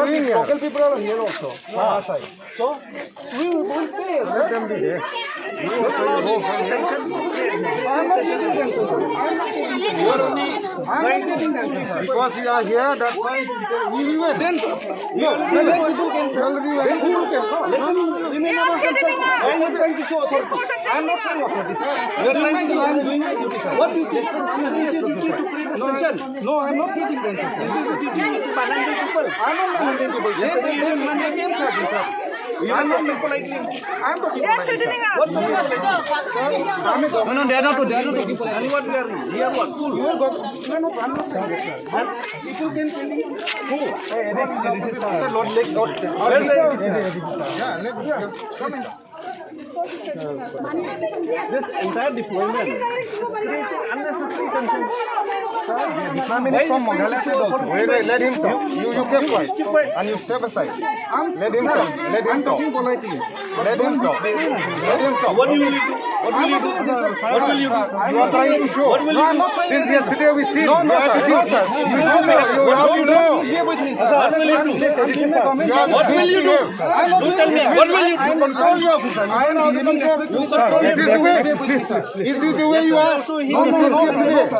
local people are here also. Outside. So we will stay. Let them be there. I'm not getting tension. You are only getting tension. Because you are here, that's why we will. Then no, then people can tell you. Then people can no. I'm not trying to show authority. I'm not showing authority. You're trying to say I'm doing my duty, sir. What duty? Is this your duty to create this tension? No, I'm not creating tension. Is this your duty to manage people? I'm not managing people. Yes, they can charge, sir. You are not people like me. I'm talking about what? No, they are not talking for anyone. We are what? Full. You are got. No, I'm not saying that, sir. People can tell me who. This is Lord Lake. Yeah, come in. This entire deployment creating unnecessary tension. Wait, let him talk. You keep quiet. And you step aside. Let him talk. Let him talk. Let him talk. Let him talk. What will you do? What will you do? What will you do? You are trying to show. What will you do? Since yesterday we see. No, sir. How do you know? What will you do? What will you do? You tell me. What will you do? Control your officer. You don't have to control. You control Is this the way? Is this the way you are?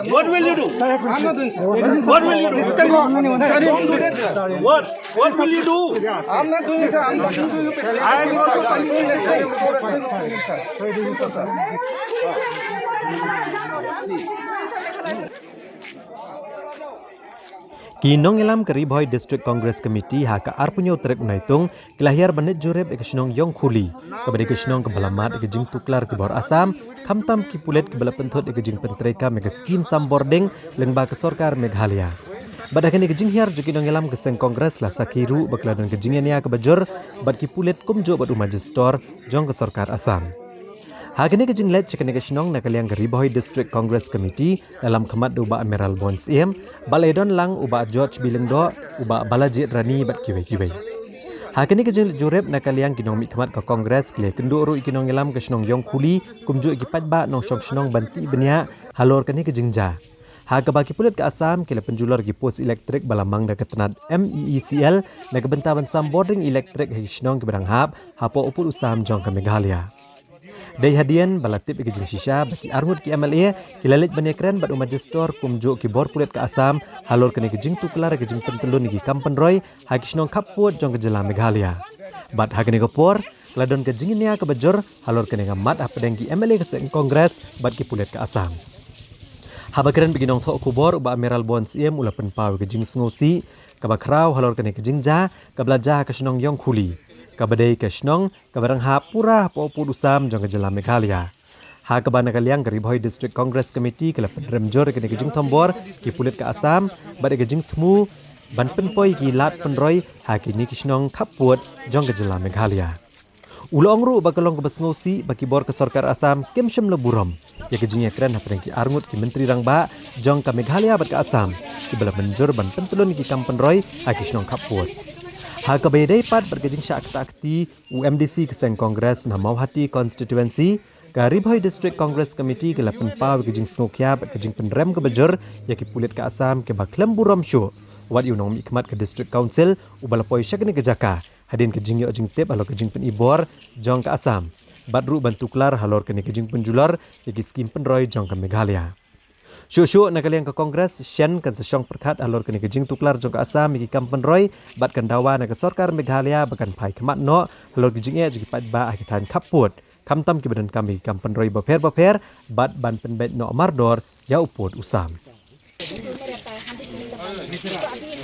What will you do? I'm not doing so. What will you do? You tell me. Don't do that, sir. What? What will you do? I'm not doing it, sir. I'm talking to you. I am also Kinong ilam ke Ribhoy District Congress Committee haka arpunyo trek naitung kelahir banit jureb ekasnong yong khuli kepada ekasnong kebalamat ekajing tuklar ke bawah Asam kamtam kipulet kebala penthut ekajing pentreka mega skim sambording lengba ke Sorkar Meghalaya. Badakan ekajing hiar jukinong ilam ke seng Kongres la sakiru bakladan kejingnya ke bajur bad kipulet kumjo bad umajestor jong ke Sorkar Asam. Hagani kejing let chicken ekasnong nakaliang ke Ribhoy District Congress Committee dalam kemat uba Amiral Bonds em baledon lang uba George Bilengdo uba Balajit Rani bat kiwe-kiwe. Hagani kejing jureb nakaliang kinong mikmat ke Kongres kile kendu ru ikinong ilam kesnong yong kuli kumju ikipat ba nong snong banti benya halor kani kejing ja. Haga baki pulit ke Asam kile penjular gi pos elektrik balamang da ketenat MEECL na kebentaban sambording elektrik hisnong ke Beranghap hapo upul usam jong ke Meghalaya. Dai hadian balatip ekajing shisha baki armut ki MLA kilalit banekren bad umajestor kumjo ki bor pulet ke Asam halor kene kejing tuklar kejing pentelun ki Kampen Roy hakisnong kaput jong ke Jela Meghalaya. Bad hagene kopor ladon kejing nia ke bajor halor kene ngamat apedeng ki MLA ke seng Kongres bad ki pulet ke Asam. Habakren beginong thok kubor uba Amiral Bonds em ula penpaw kejing sngosi kabakrau halor kene kejing ja kablaja kasnong yong khuli. Kabadai kesnong kabarangha pura popud usam jong Jela Meghalaya. Ha kabana kaliang ke Ribhoy District Congress Committee kala penremjor ke kejing tombor ki pulit ke Asam bad kejing temu ban penpoi ki lat penroy ha kini kesnong kaput jong Jela Meghalaya. Ulong ru bakalong ke besngosi baki bor ke Sorkar Asam kemshem leburom ya kejing yakren ha ki arngut ki menteri rangba jong ke Meghalaya bad ke Asam ki bala menjor ban pentulun ki Kampen Roy ha kesnong kaput. Haka bedai pat berkejing syak akti UMDC keseng Kongres na Mauhati Constituency ke Ribhoy District Congress Committee ke lapan paw kejing sngokya kejing penrem ke bajur ya ki pulit ke Asam ke baklem buram syu wat yunong mikmat ke District Council ubalapoi syakni ke Jaka hadin kejing yo jing tip alo kejing penibor jong ke Asam badru bantuklar halor kene kejing penjular ya ki skim penroy jong ke Meghalaya. Syuk-syuk nakaliang ke Kongres Shen kan sesyong perkat alor kene kejing tuklar jong ke Asam iki Kampen Roy bat kan dawa na ke Sorkar Meghalaya bakan pai kemat no alor kejing e jiki pat ba akitan kaput kamtam ki badan kami Kampen Roy baper bat ban penbet no mardor ya upod usam.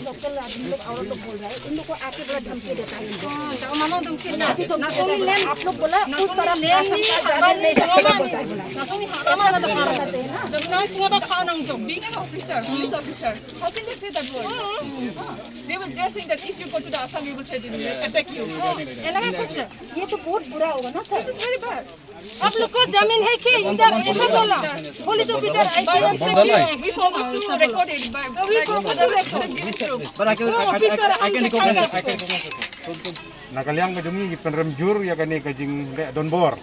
Local आदमी लोग और लोग बोल रहे हैं इन लोग को आके बड़ा धमकी देता है तो मानो धमकी ना कोई लेन आप लोग बोला उस तरह लेन नहीं ना सुनी हमारा तो मार करते हैं ना जब ना सुना बा खानंग जो being an officer police officer how can they say that word they're saying that if you go to the Assam you will attack you ये तो बहुत बुरा होगा ना sir this is very bad आप लोग को जमीन है कि इधर ऐसा बोला police officer we forgot to record it we forgot to record But I can record it. Nakaliang kejungi penremjur ya kani kejing dek donbor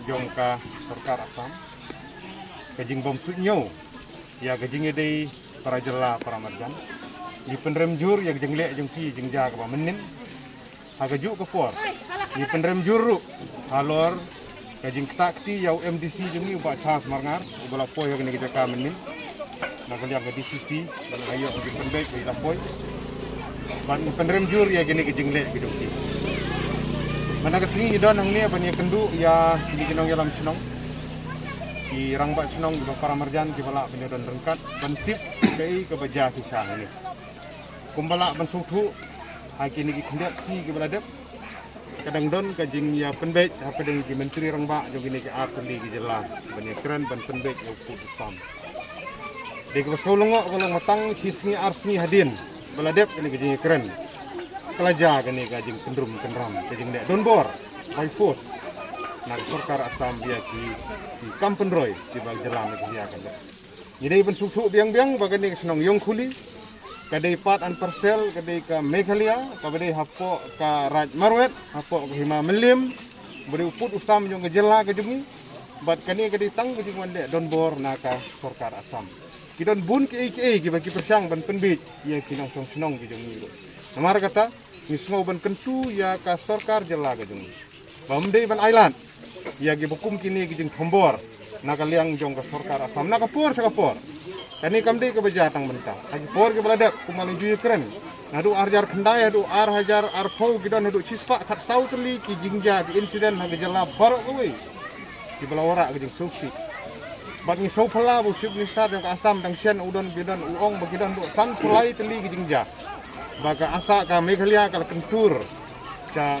jong ka Sorkar Asam kejing bom sunyo ya kejing edei para jela para marjan Di penrem jur yang jenglek jengki jengja ke menin. Haga juk ke por. Di penrem jur halor ke jeng takti yau MDC jengi ubah cas marngar ubah lapoi yang ni jaka menin. Nak lihat ke DCC dan ayo di penbek di lapoi. Ban penrem jur ya gini ke jenglek ke jengki. Mana kesini idon hang ni apa ni kendu ya kini kenong dalam senong. Di rangbat senong di para marjan di balak penyodon rengkat dan tip kei ke baja sisang ini. Kumbalak bensutu haki ni kendak si ke baladep. Kadang don ke jing ya penbek apa dengan di menteri rangbat jong ini ke artli ke jelas. Banyak keren ban penbek ya ukut usam. Di ke sekolongok kalau matang sisni arsni hadin baladep ini ke jing keren. Kelajar kan ni kajing kendrum kendram kajing dek donbor by force nak sarkar Assam dia di Kampung Roy di bang jelam dia kan jadi bensutu biang-biang bagan ni senong yong khuli kadai pat an parcel kadai ke Meghalaya kadai hapo ke Raj Marwet hapo ke Hima Melim beri uput usam yong ke jela ke jungi bat kani kadai tang kajing wan dek donbor naka sarkar Assam kidon bun ke ki bagi persang ban penbit ia kinong senong ke jungi namar kata nisngau ban kentu ya ka sarkar jela ke jungi bamde ban island ya gi bukum kini gi jing thombor nakaliang jong ka sarkar Assam nakapor sakapor kani kamde ke bejatang bentang agi por ke baladap kumalin juye keren nadu arjar khandai adu ar hajar ar phau gidon adu cispa khat sautli ki jingja di insiden hage jela barok we di balawara gi jing suksi bat ni sopala bu sub ni sar jong ka Assam dang sian udon bidon uong bagidon du san pulai teli gi jingja baga asa ka Meghalaya kala kentur sa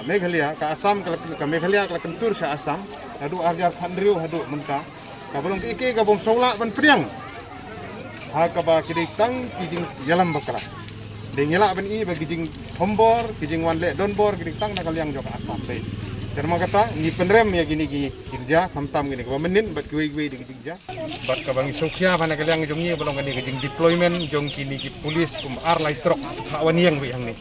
Meghalaya ka Assam kala Meghalaya kala kentur sa Assam adu arjar khandriu hadu menta ka belum iki ka bom sola ban priang ha ka ba kiditang kijing yalam bakala de ngela ban i bagi jing hombor kijing wan le donbor kiditang nakal yang joka Assam be terma kata ni penrem ya gini kirja hamtam gini ka menin bat kuwi di kijingja bat ka bangi sokya bana kaliang jongi belum kani kijing deployment jong kini ki polis kum ar lai trok thawan yang wi hang ni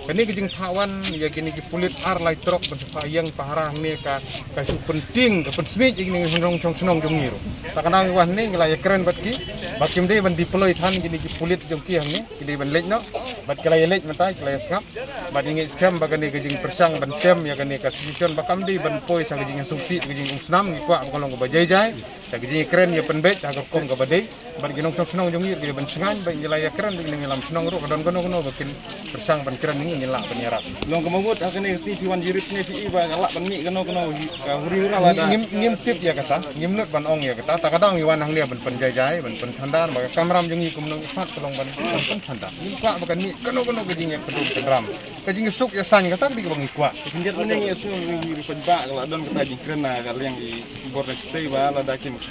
kani kijing thawan ya gini ki polis ar lai trok ban yang pahara hang ni ka su penting ka pensmi gini hong chong senong jongi ro takana wah ni ngela ya keren bat ki bakim de ban deploy than gini ki polis jong ki hang ni kidi ban lej no bat kala lej matai kala skap bat ingi scam bagani kijing persang ban kem ya gani ka situation bakam di ban poi sa kijing suksi kijing usnam gi kwa kolong ba jai jai sa kijing keren ya penbek sa kom ka badai ban ginong senong jongi gi ban sengan ban ngela ya keren di ngelam senong ro kadon kono bakin persang ban keren ni ngela ban yarap long kemamut akene si tiwan jirit ni si iba galak ban mi kono ka huri ura wada ngim tip ya kata ngimnut ban ong ya kata takadang iwan hang dia ban penjajai ban penthandan ba kamram jongi kumnong fat kolong ban penthanda ngim kwa bakan mi kono kijing ya pedum pedram kijing suk ya san kata di bang ikwa Hindiat ni ya semua hidup penjak kalau don kita di kerana kalau yang di border stay ba la dakim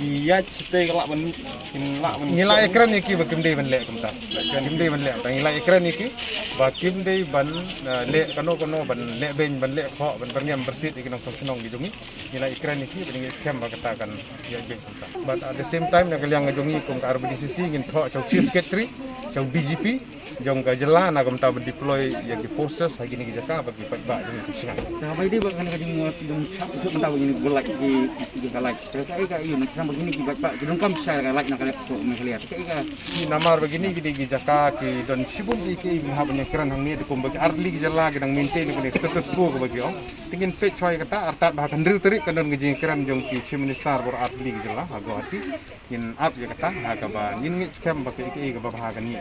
iya stay kalau men ngila ekran iki bakim de ban le kumta bakim de ban le ngila ekran iki bakim de ban le kono ban le ben ban le kho ban berniam bersit iki nong senong dijungi ngila ekran iki ben scam ba katakan ya je kumta but at the same time nak liang ngajungi kum ka RBDCC ngin kho chau chief secretary chau BGP jong ka jela na kumta deploy ya ki forces hagi ni jaka bagi ba jung singa nah ba di ba kan kajing dong chap untuk mentau ini golak di galak kai ka yun sama begini ki ba dong kam sa galak nak ko Meghalaya kai ka ni namar begini gidi jaka ki don sibum iki ha ban ekran hang ni de kum bagi arli jela gedang maintain ni status quo ko bagi ong tingin pe choi kata artat ba kan teri kan don gidi ekran jong ki chief minister bor arli jela ha go hati in up ya kata ha ka ba nin scam ba ki ba ha kan ni